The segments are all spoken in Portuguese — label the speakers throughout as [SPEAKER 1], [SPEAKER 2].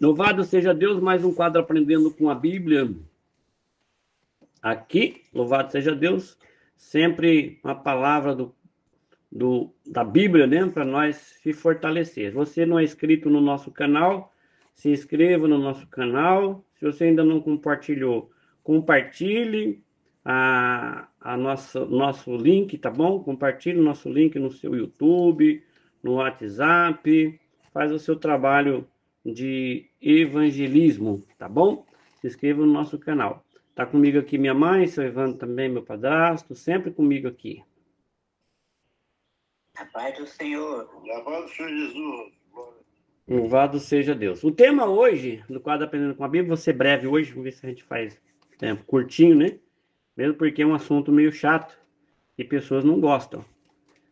[SPEAKER 1] Louvado seja Deus, mais um quadro Aprendendo com a Bíblia. Aqui, louvado seja Deus, sempre uma palavra da Bíblia, né, para nós se fortalecer. Se você não é inscrito no nosso canal, se inscreva no nosso canal. Se você ainda não compartilhou, compartilhe nosso link, tá bom? Compartilhe o nosso link no seu YouTube, no WhatsApp. Faz o seu trabalho de evangelismo, tá bom? Se inscreva no nosso canal. Tá comigo aqui minha mãe, seu Evandro também, meu padrasto, sempre comigo aqui.
[SPEAKER 2] A paz do Senhor.
[SPEAKER 3] A paz do Senhor Jesus.
[SPEAKER 1] Louvado seja Deus. O tema hoje, do quadro Aprendendo com a Bíblia, vou ser breve hoje, vamos ver se a gente faz tempo curtinho, né? Mesmo porque é um assunto meio chato e pessoas não gostam,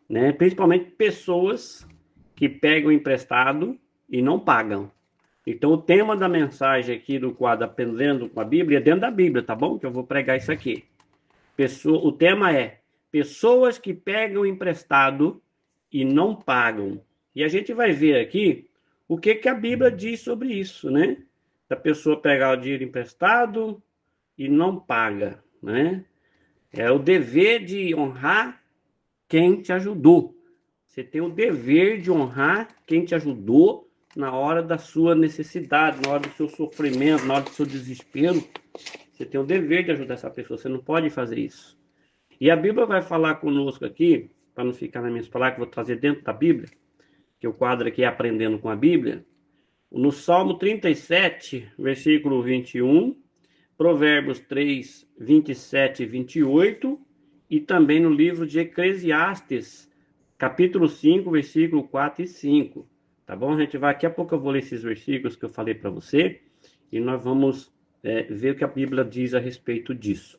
[SPEAKER 1] né? Principalmente pessoas que pegam emprestado e não pagam. Então, o tema da mensagem aqui do quadro Aprendendo com a Bíblia é dentro da Bíblia, tá bom? Que eu vou pregar isso aqui. O tema é pessoas que pegam emprestado e não pagam. E a gente vai ver aqui o que a Bíblia diz sobre isso, né? Da pessoa pegar o dinheiro emprestado e não paga, né? É o dever de honrar quem te ajudou. Você tem o dever de honrar quem te ajudou na hora da sua necessidade, na hora do seu sofrimento, na hora do seu desespero. Você tem o dever de ajudar essa pessoa, você não pode fazer isso. E a Bíblia vai falar conosco aqui, para não ficar nas minhas palavras, que eu vou trazer dentro da Bíblia, que o quadro aqui é Aprendendo com a Bíblia, no Salmo 37, versículo 21, Provérbios 3, 27 e 28, e também no livro de Eclesiastes, capítulo 5, versículo 4 e 5. Tá bom? A gente vai, daqui a pouco eu vou ler esses versículos que eu falei para você, e nós vamos ver o que a Bíblia diz a respeito disso.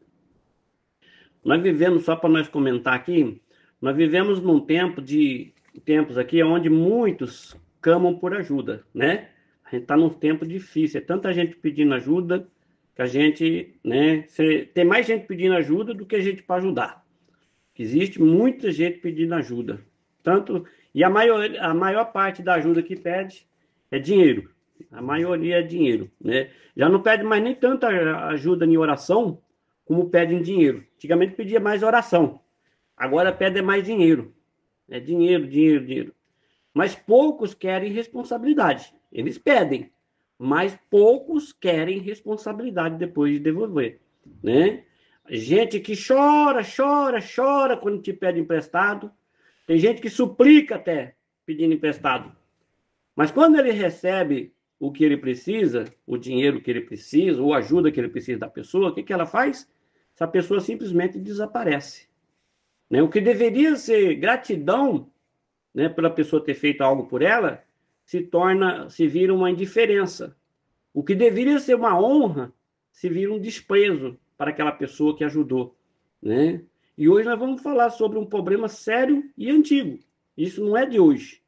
[SPEAKER 1] Nós vivemos, só para nós comentar aqui, nós vivemos num tempos aqui onde muitos clamam por ajuda, né? A gente está num tempo difícil, é tanta gente pedindo ajuda que a gente, né? Tem mais gente pedindo ajuda do que gente para ajudar. Existe muita gente pedindo ajuda. E a maior parte da ajuda que pede é dinheiro. A maioria é dinheiro, né? Já não pede mais nem tanta ajuda em oração como pede em dinheiro. Antigamente pedia mais oração. Agora pede mais dinheiro. É dinheiro, dinheiro, dinheiro. Mas poucos querem responsabilidade. Eles pedem, mas poucos querem responsabilidade depois de devolver, né? Gente que chora, chora, chora quando te pede emprestado. Tem gente que suplica até pedindo emprestado. Mas quando ele recebe o que ele precisa, o dinheiro que ele precisa, ou a ajuda que ele precisa da pessoa, o que ela faz? Essa pessoa simplesmente desaparece, né? O que deveria ser gratidão, né, pela pessoa ter feito algo por ela, se vira uma indiferença. O que deveria ser uma honra, se vira um desprezo para aquela pessoa que ajudou, né? E hoje nós vamos falar sobre um problema sério e antigo. Isso não é de hoje.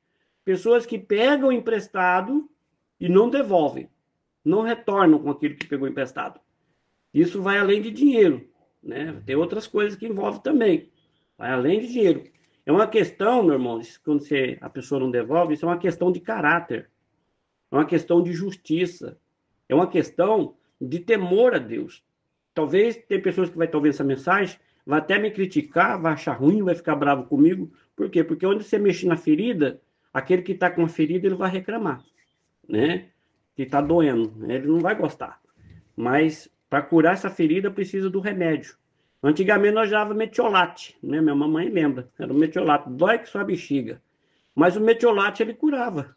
[SPEAKER 1] Pessoas que pegam emprestado e não devolvem, não retornam com aquilo que pegou emprestado. Isso vai além de dinheiro, né? Tem outras coisas que envolvem também. Vai além de dinheiro. É uma questão, meu irmão, quando a pessoa não devolve, isso é uma questão de caráter. É uma questão de justiça. É uma questão de temor a Deus. Talvez tem pessoas que vai estar ouvindo essa mensagem, vai até me criticar, vai achar ruim, vai ficar bravo comigo. Por quê? Porque onde você mexe na ferida, aquele que está com a ferida, ele vai reclamar, né? Que está doendo, né? Ele não vai gostar. Mas para curar essa ferida, precisa do remédio. Antigamente nós usávamos metiolate, né? Minha mamãe lembra. Era o metiolate, dói que sua bexiga. Mas o metiolate ele curava.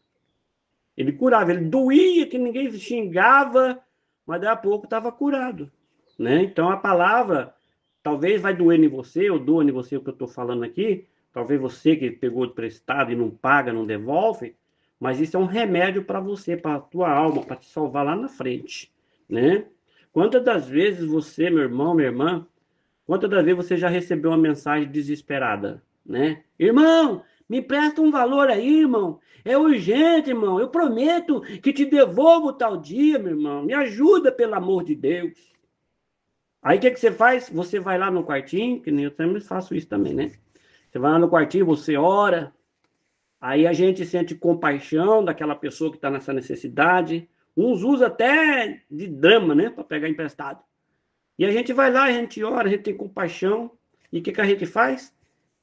[SPEAKER 1] Ele curava, ele doía que ninguém xingava, mas daí a pouco estava curado, né? Então a palavra talvez vai doer em você, ou doa em você o que eu estou falando aqui. Talvez você que pegou emprestado e não paga, não devolve, mas isso é um remédio para você, para a tua alma, para te salvar lá na frente, né? Quantas das vezes você, meu irmão, minha irmã, quantas das vezes você já recebeu uma mensagem desesperada, né? Irmão, me empresta um valor aí, irmão. É urgente, irmão. Eu prometo que te devolvo tal dia, meu irmão. Me ajuda, pelo amor de Deus. Aí o que você faz? Você vai lá no quartinho, que nem eu também faço isso também, né? Você vai lá no quartinho, você ora. Aí a gente sente compaixão daquela pessoa que está nessa necessidade. Uns usam até de drama, né? Para pegar emprestado. E a gente vai lá, a gente ora, a gente tem compaixão. E o que a gente faz?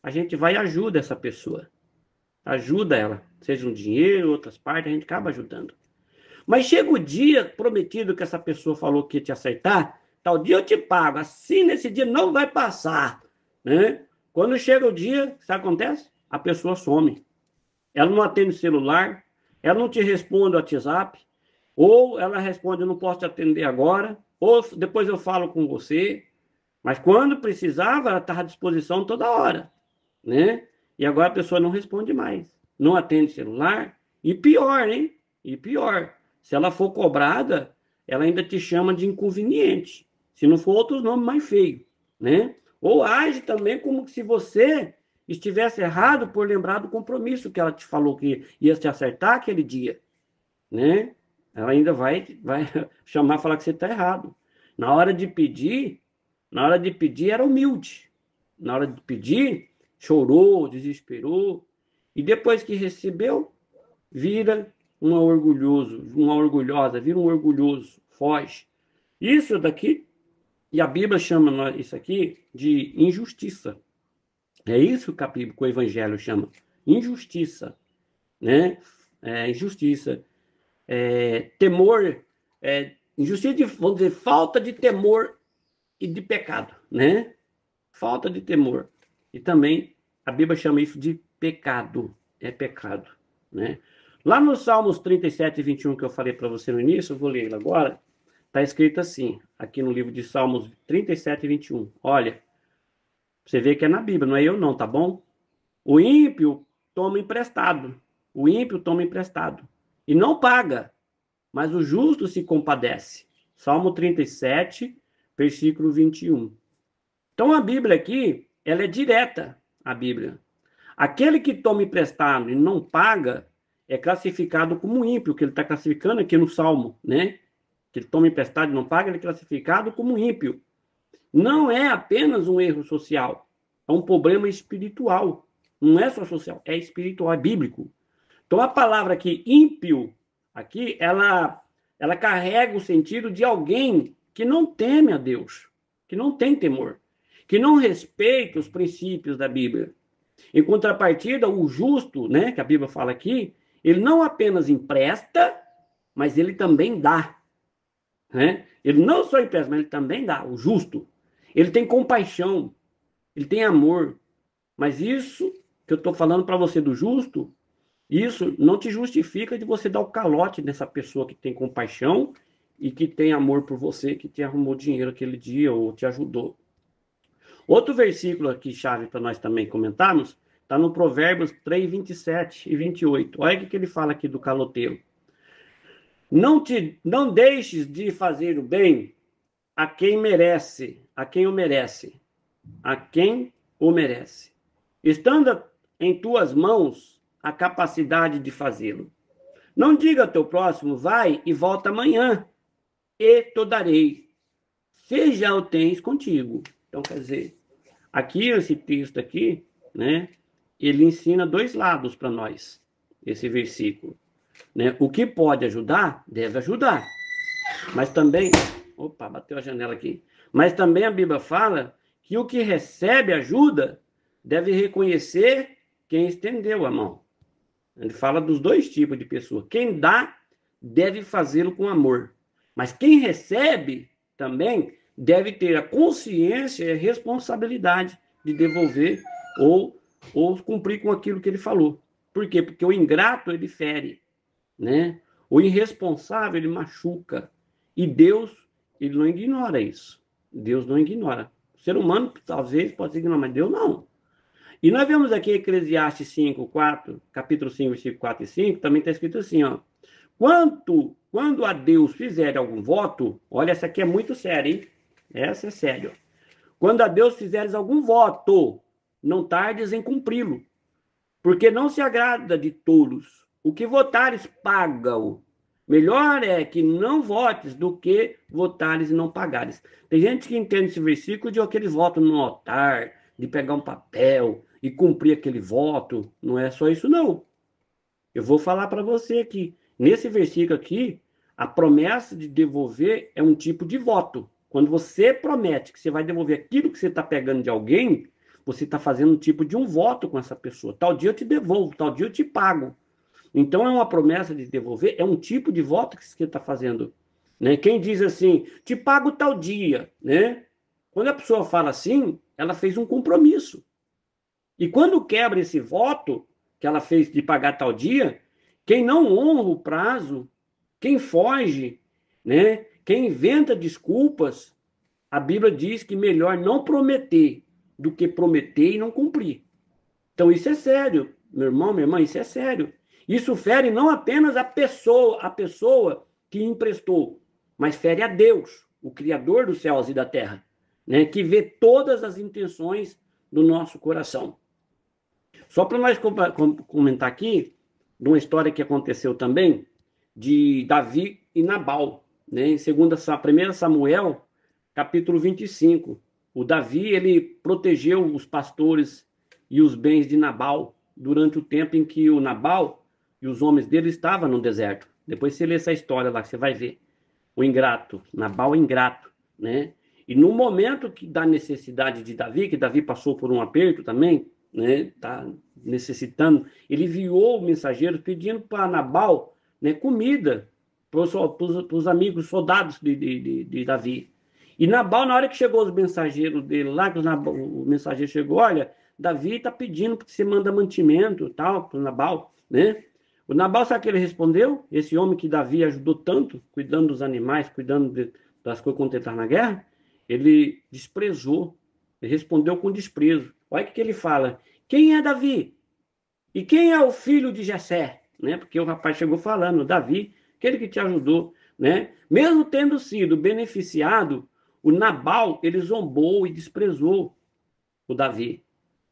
[SPEAKER 1] A gente vai e ajuda essa pessoa. Ajuda ela. Seja um dinheiro, outras partes, a gente acaba ajudando. Mas chega o dia prometido que essa pessoa falou que ia te acertar, tal dia eu te pago, assim nesse dia não vai passar, né? Quando chega o dia, sabe o que acontece? A pessoa some. Ela não atende o celular, ela não te responde o WhatsApp, ou ela responde, eu não posso te atender agora, ou depois eu falo com você. Mas quando precisava, ela estava à disposição toda hora, né? E agora a pessoa não responde mais, não atende celular, e pior, hein? E pior, se ela for cobrada, ela ainda te chama de inconveniente, se não for outros nomes mais feios, né? Ou age também como se você estivesse errado por lembrar do compromisso que ela te falou que ia te acertar aquele dia, né? Ela ainda vai chamar, falar que você está errado. Na hora de pedir, era humilde. Na hora de pedir, chorou, desesperou. E depois que recebeu, vira uma orgulhosa, vira um orgulhoso, foge. Isso daqui, e a Bíblia chama isso aqui de injustiça. É isso que o Evangelho chama, injustiça, né? Injustiça, temor, injustiça de, vamos dizer, falta de temor e de pecado, né? Falta de temor. E também a Bíblia chama isso de pecado, é pecado, né? Lá no Salmos 37 e 21 que eu falei para você no início, eu vou ler ele agora, está escrito assim, aqui no livro de Salmos 37 e 21. Olha, você vê que é na Bíblia, não é eu não, tá bom? O ímpio toma emprestado. O ímpio toma emprestado. E não paga, mas o justo se compadece. Salmo 37, versículo 21. Então a Bíblia aqui, ela é direta, a Bíblia. Aquele que toma emprestado e não paga é classificado como ímpio, que ele está classificando aqui no Salmo, né? Que ele toma emprestado e não paga, ele é classificado como ímpio. Não é apenas um erro social, é um problema espiritual. Não é só social, é espiritual, é bíblico. Então a palavra aqui, ímpio, aqui, ela carrega o sentido de alguém que não teme a Deus, que não tem temor, que não respeita os princípios da Bíblia. Em contrapartida, o justo, né, que a Bíblia fala aqui, ele não apenas empresta, mas ele também dá, né? Ele não só empresta, mas ele também dá, o justo. Ele tem compaixão, ele tem amor. Mas isso que eu estou falando para você do justo, isso não te justifica de você dar o calote nessa pessoa que tem compaixão e que tem amor por você, que te arrumou dinheiro aquele dia ou te ajudou. Outro versículo aqui, chave para nós também comentarmos, está no Provérbios 3, 27 e 28. Olha o que ele fala aqui do caloteiro. Não deixes de fazer o bem a quem merece, a quem o merece, a quem o merece. Estando em tuas mãos a capacidade de fazê-lo. Não diga ao teu próximo, vai e volta amanhã, e te darei. Seja o tens contigo. Então, quer dizer, aqui, esse texto aqui, né, ele ensina dois lados para nós, esse versículo. Né? O que pode ajudar, deve ajudar. Mas também, opa, bateu a janela aqui. Mas também a Bíblia fala que o que recebe ajuda deve reconhecer quem estendeu a mão. Ele fala dos dois tipos de pessoa. Quem dá deve fazê-lo com amor. Mas quem recebe também deve ter a consciência e a responsabilidade de devolver ou cumprir com aquilo que ele falou. Por quê? Porque o ingrato, ele fere, né? O irresponsável, ele machuca. E Deus, ele não ignora isso. Deus não ignora. O ser humano, talvez, pode ignorar, mas Deus não. E nós vemos aqui Eclesiastes 5, 4, capítulo 5, versículo 4 e 5, também está escrito assim, ó. Quando a Deus fizer algum voto, olha, essa aqui é muito séria, hein? Essa é séria. Quando a Deus fizeres algum voto, não tardes em cumpri-lo, porque não se agrada de tolos. O que votares, paga-o. Melhor é que não votes do que votares e não pagares. Tem gente que entende esse versículo de aquele voto no altar, de pegar um papel e cumprir aquele voto. Não é só isso, não. Eu vou falar para você aqui. Nesse versículo aqui, A promessa de devolver é um tipo de voto. Quando você promete que você vai devolver aquilo que você está pegando de alguém, você está fazendo um tipo de um voto com essa pessoa. Tal dia eu te devolvo, tal dia eu te pago. Então é uma promessa de devolver, é um tipo de voto que você está fazendo. Né? Quem diz assim, te pago tal dia, né? Quando a pessoa fala assim, ela fez um compromisso. E quando quebra esse voto que ela fez de pagar tal dia, quem não honra o prazo, quem foge, né? Quem inventa desculpas, a Bíblia diz que melhor não prometer do que prometer e não cumprir. Então isso é sério, meu irmão, minha irmã, isso é sério. Isso fere não apenas a pessoa que emprestou, mas fere a Deus, o Criador dos céus e da terra, né? Que vê todas as intenções do nosso coração. Só para nós comentar aqui, de uma história que aconteceu também, de Davi e Nabal, né? Em 1 Samuel, capítulo 25. O Davi, ele protegeu os pastores e os bens de Nabal durante o tempo em que o Nabal e os homens dele estavam no deserto. Depois você lê essa história lá, que você vai ver. O ingrato, Nabal é ingrato, né? E no momento da necessidade de Davi, que Davi passou por um aperto também, né? Tá necessitando, ele enviou mensageiros pedindo para Nabal, né, comida para os amigos soldados de Davi. E Nabal, na hora que chegou os mensageiros dele lá, que o mensageiro chegou, olha, Davi está pedindo que você manda mantimento tal para o Nabal, né? O Nabal, sabe o que ele respondeu? Esse homem que Davi ajudou tanto, cuidando dos animais, cuidando das coisas quando ele estava na guerra, ele desprezou, ele respondeu com desprezo. Olha o que ele fala. Quem é Davi? E quem é o filho de Jessé? Né? Porque o rapaz chegou falando, Davi, aquele que te ajudou. Né? Mesmo tendo sido beneficiado, o Nabal, ele zombou e desprezou o Davi.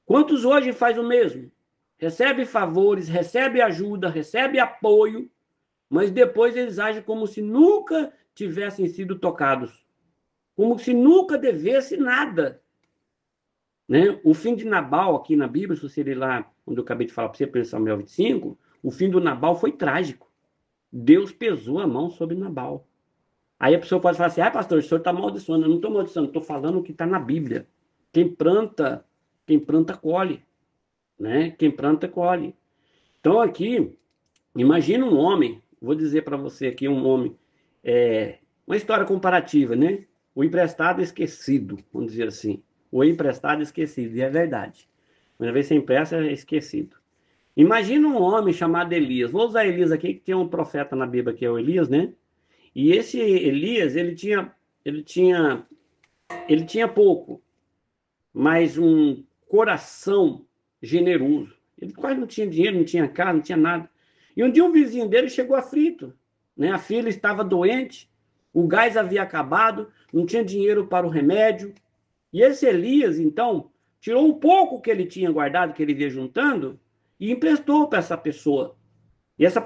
[SPEAKER 1] Quantos hoje faz o mesmo? Recebe favores, recebe ajuda, recebe apoio, mas depois eles agem como se nunca tivessem sido tocados. Como se nunca devesse nada. Né? O fim de Nabal, aqui na Bíblia, se você ler lá, onde eu acabei de falar para você, 1 Samuel 25, o fim do Nabal foi trágico. Deus pesou a mão sobre Nabal. Aí a pessoa pode falar assim, pastor, o senhor está amaldiçoando. Eu não estou amaldiçoando, estou falando o que está na Bíblia. Quem planta, colhe. Né? Quem planta, colhe. Então aqui, imagina um homem, vou dizer para você aqui um homem, uma história comparativa, né? O emprestado esquecido, vamos dizer assim. O emprestado esquecido, e é verdade. Uma vez você empresta, é esquecido. Imagina um homem chamado Elias. Vou usar Elias aqui, que tem um profeta na Bíblia que é o Elias, né? E esse Elias, ele tinha pouco, mas um coração generoso. Ele quase não tinha dinheiro, não tinha casa, não tinha nada. E um dia um vizinho dele chegou aflito, né? A filha estava doente, o gás havia acabado, não tinha dinheiro para o remédio. E esse Elias, então, tirou um pouco que ele tinha guardado, que ele ia juntando, e emprestou para essa pessoa. E essa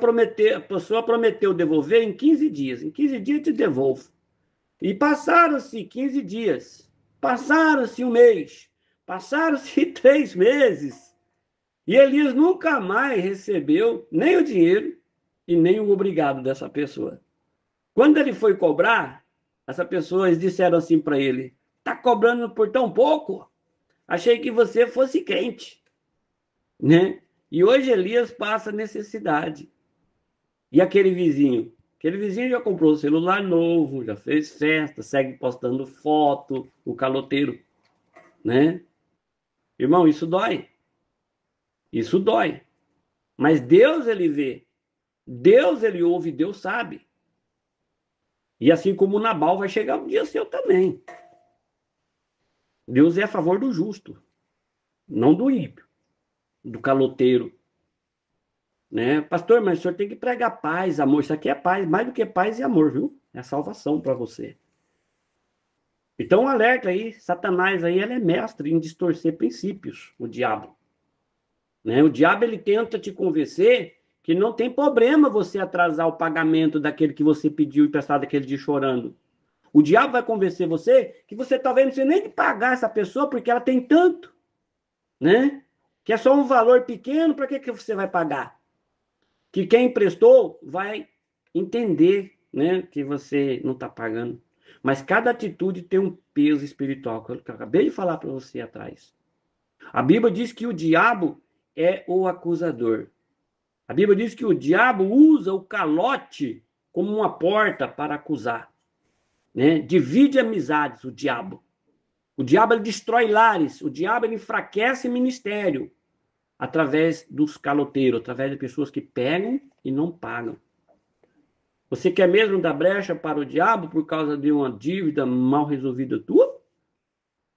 [SPEAKER 1] pessoa prometeu devolver em 15 dias. Em 15 dias eu te devolvo. E passaram-se 15 dias, passaram-se um mês, passaram-se 3 meses. E Elias nunca mais recebeu nem o dinheiro e nem o obrigado dessa pessoa. Quando ele foi cobrar, essas pessoas disseram assim para ele, está cobrando por tão pouco? Achei que você fosse crente. Né? E hoje Elias passa necessidade. E aquele vizinho? Aquele vizinho já comprou um celular novo, já fez festa, segue postando foto, o caloteiro. Né? Irmão, isso dói. Isso dói. Mas Deus, ele vê. Deus, ele ouve, Deus sabe. E assim como Nabal vai chegar um dia seu também. Deus é a favor do justo, não do ímpio, do caloteiro. Né? Pastor, mas o senhor tem que pregar paz, amor. Isso aqui é paz, mais do que paz e amor, viu? É salvação para você. Então, um alerta aí, Satanás aí, ele é mestre em distorcer princípios, o diabo. Né? O diabo, ele tenta te convencer que não tem problema você atrasar o pagamento daquele que você pediu emprestado aquele dia chorando. O diabo vai convencer você que você talvez não precisa nem de pagar essa pessoa porque ela tem tanto, né? Que é só um valor pequeno, para que você vai pagar? Que quem emprestou vai entender né, que você não está pagando. Mas cada atitude tem um peso espiritual, que eu acabei de falar para você atrás. A Bíblia diz que o diabo é o acusador. A Bíblia diz que o diabo usa o calote como uma porta para acusar, né? Divide amizades, o diabo. O diabo ele destrói lares, o diabo ele enfraquece ministério através dos caloteiros, através de pessoas que pegam e não pagam. Você quer mesmo dar brecha para o diabo por causa de uma dívida mal resolvida tua?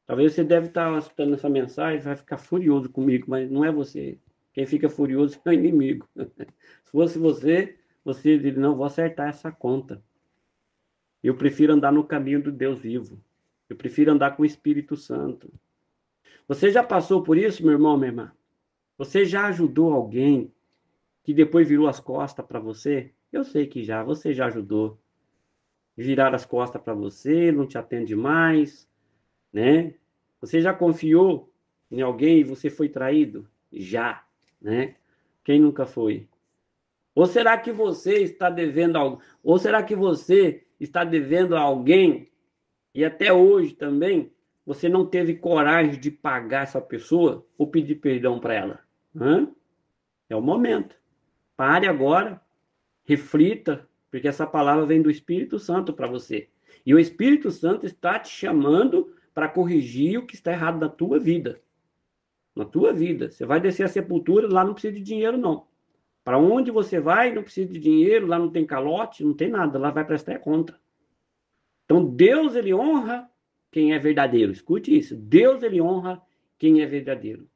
[SPEAKER 1] Talvez você deve estar escutando essa mensagem e vai ficar furioso comigo, mas não é você. Quem fica furioso é o inimigo. Se fosse você, você diria, não, vou acertar essa conta. Eu prefiro andar no caminho do Deus vivo. Eu prefiro andar com o Espírito Santo. Você já passou por isso, meu irmão, minha irmã? Você já ajudou alguém que depois virou as costas para você? Eu sei que já, você já ajudou. Virar as costas para você, não te atende mais, né? Você já confiou em alguém e você foi traído? Já, né? Quem nunca foi? Ou será que você está devendo algo? Ou será que você está devendo a alguém e até hoje também você não teve coragem de pagar essa pessoa ou pedir perdão para ela? Hã? É o momento. Pare agora, reflita, porque essa palavra vem do Espírito Santo para você. E o Espírito Santo está te chamando para corrigir o que está errado na tua vida. Na tua vida. Você vai descer a sepultura, lá não precisa de dinheiro, não. Para onde você vai, não precisa de dinheiro, lá não tem calote, não tem nada, lá vai prestar conta. Então, Deus, ele honra quem é verdadeiro. Escute isso. Deus, ele honra quem é verdadeiro.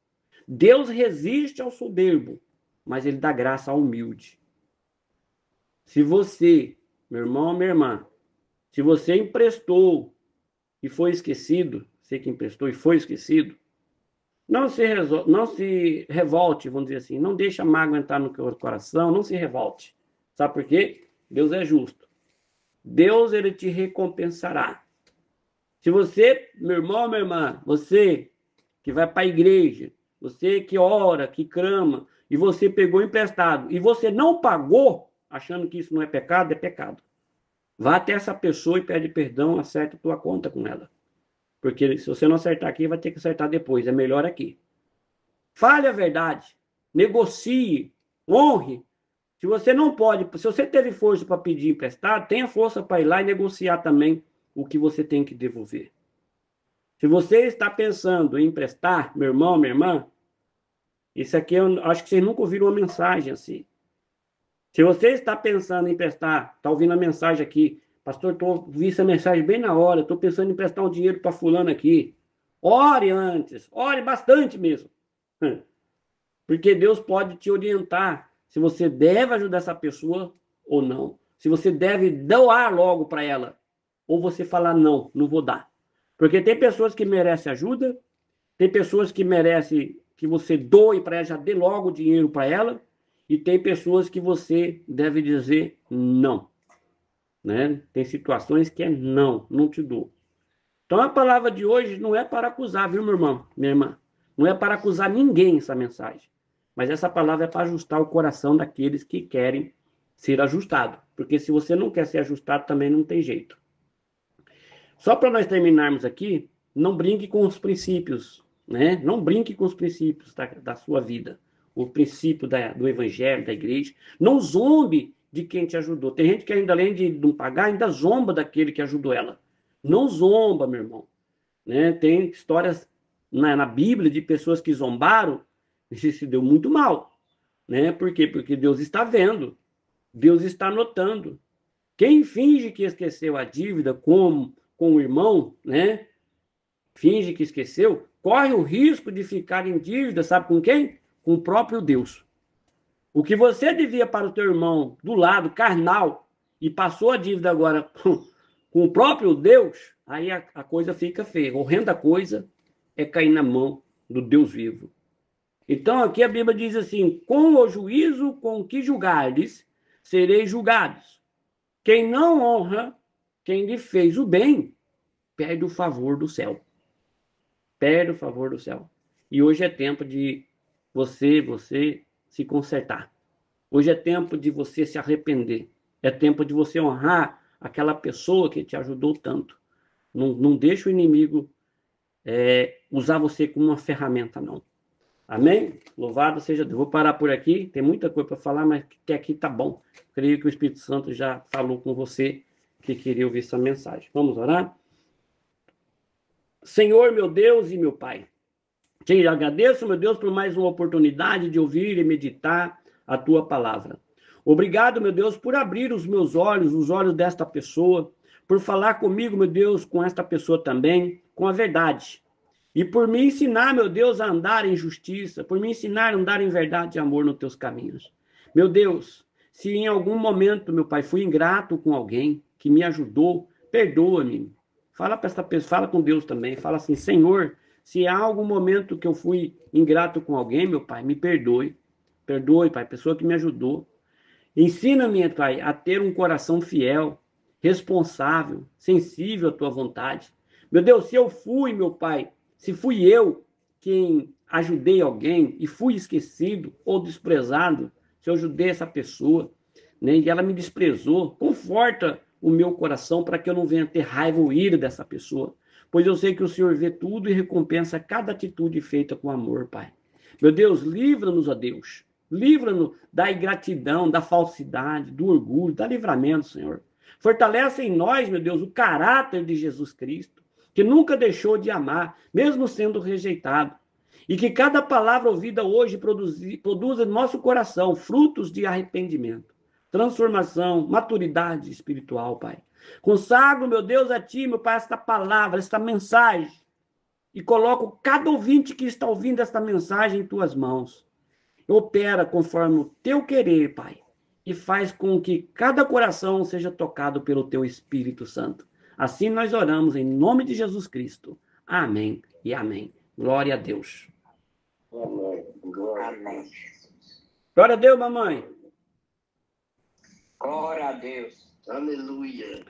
[SPEAKER 1] Deus resiste ao soberbo, mas ele dá graça ao humilde. Se você, meu irmão, minha irmã, se você emprestou e foi esquecido, você que emprestou e foi esquecido, não se revolte, vamos dizer assim, não deixe a mágoa entrar no seu coração, não se revolte. Sabe por quê? Deus é justo. Deus, ele te recompensará. Se você, meu irmão, minha irmã, você que vai para a igreja, você que ora, que clama, e você pegou emprestado, e você não pagou, achando que isso não é pecado, é pecado. Vá até essa pessoa e pede perdão, acerta a tua conta com ela. Porque se você não acertar aqui, vai ter que acertar depois, é melhor aqui. Fale a verdade, negocie, honre. Se você não pode, se você teve força para pedir emprestado, tenha força para ir lá e negociar também o que você tem que devolver. Se você está pensando em emprestar, meu irmão, minha irmã, isso aqui eu acho que vocês nunca ouviram uma mensagem assim. Se você está pensando em emprestar, está ouvindo a mensagem aqui, pastor, vi essa mensagem bem na hora, estou pensando em emprestar um dinheiro para fulano aqui. Ore antes, ore bastante mesmo. Porque Deus pode te orientar se você deve ajudar essa pessoa ou não. Se você deve doar logo para ela. Ou você falar, não, não vou dar. Porque tem pessoas que merecem ajuda, tem pessoas que merecem que você doe para ela, já dê logo o dinheiro para ela, e tem pessoas que você deve dizer não. Né? Tem situações que é não, não te dou. Então a palavra de hoje não é para acusar, viu, meu irmão, minha irmã? Não é para acusar ninguém essa mensagem. Mas essa palavra é para ajustar o coração daqueles que querem ser ajustados. Porque se você não quer ser ajustado, também não tem jeito. Só para nós terminarmos aqui, não brinque com os princípios, né? Não brinque com os princípios da sua vida. O princípio do evangelho, da igreja. Não zombe de quem te ajudou. Tem gente que ainda, além de não pagar, ainda zomba daquele que ajudou ela. Não zomba, meu irmão. Né? Tem histórias na Bíblia de pessoas que zombaram e se deu muito mal. Né? Por quê? Porque Deus está vendo. Deus está notando. Quem finge que esqueceu a dívida com o irmão, né? Finge que esqueceu, corre o risco de ficar em dívida, sabe com quem? Com o próprio Deus. O que você devia para o teu irmão do lado, carnal, e passou a dívida agora com o próprio Deus, aí a coisa fica feia. Horrenda coisa é cair na mão do Deus vivo. Então aqui a Bíblia diz assim, com o juízo com que julgares, sereis julgados. Quem não honra, quem lhe fez o bem, perde o favor do céu. Perde o favor do céu. E hoje é tempo de você se consertar. Hoje é tempo de você se arrepender. É tempo de você honrar aquela pessoa que te ajudou tanto. Não deixa o inimigo usar você como uma ferramenta, não. Amém? Louvado seja Deus. Vou parar por aqui. Tem muita coisa para falar, mas até aqui tá bom. Creio que o Espírito Santo já falou com você que queria ouvir essa mensagem. Vamos orar? Senhor, meu Deus e meu Pai, te agradeço, meu Deus, por mais uma oportunidade de ouvir e meditar a tua palavra. Obrigado, meu Deus, por abrir os meus olhos, os olhos desta pessoa, por falar comigo, meu Deus, com esta pessoa também, com a verdade. E por me ensinar, meu Deus, a andar em justiça, por me ensinar a andar em verdade e amor nos teus caminhos. Meu Deus, se em algum momento, meu Pai, fui ingrato com alguém que me ajudou, perdoa-me. Fala para essa pessoa, fala com Deus também, fala assim, Senhor, se há algum momento que eu fui ingrato com alguém, meu Pai, me perdoe. Perdoe, Pai, pessoa que me ajudou. Ensina-me, Pai, a ter um coração fiel, responsável, sensível à tua vontade. Meu Deus, se eu fui, meu Pai, se fui eu quem ajudei alguém e fui esquecido ou desprezado, se eu ajudei essa pessoa, né, e ela me desprezou, conforta o meu coração para que eu não venha ter raiva ou ira dessa pessoa, pois eu sei que o Senhor vê tudo e recompensa cada atitude feita com amor, Pai. Meu Deus, livra-nos, ó Deus. Livra-nos da ingratidão, da falsidade, do orgulho, da livramento, Senhor. Fortalece em nós, meu Deus, o caráter de Jesus Cristo, que nunca deixou de amar, mesmo sendo rejeitado. E que cada palavra ouvida hoje produza no nosso coração frutos de arrependimento, transformação, maturidade espiritual, Pai. Consagro, meu Deus, a Ti, meu Pai, esta palavra, esta mensagem, e coloco cada ouvinte que está ouvindo esta mensagem em Tuas mãos. Opera conforme o Teu querer, Pai, e faz com que cada coração seja tocado pelo Teu Espírito Santo. Assim nós oramos em nome de Jesus Cristo. Amém e amém. Glória a Deus.
[SPEAKER 2] Amém. Amém.
[SPEAKER 1] Glória a Deus, mamãe.
[SPEAKER 2] Glória a Deus.
[SPEAKER 3] Aleluia.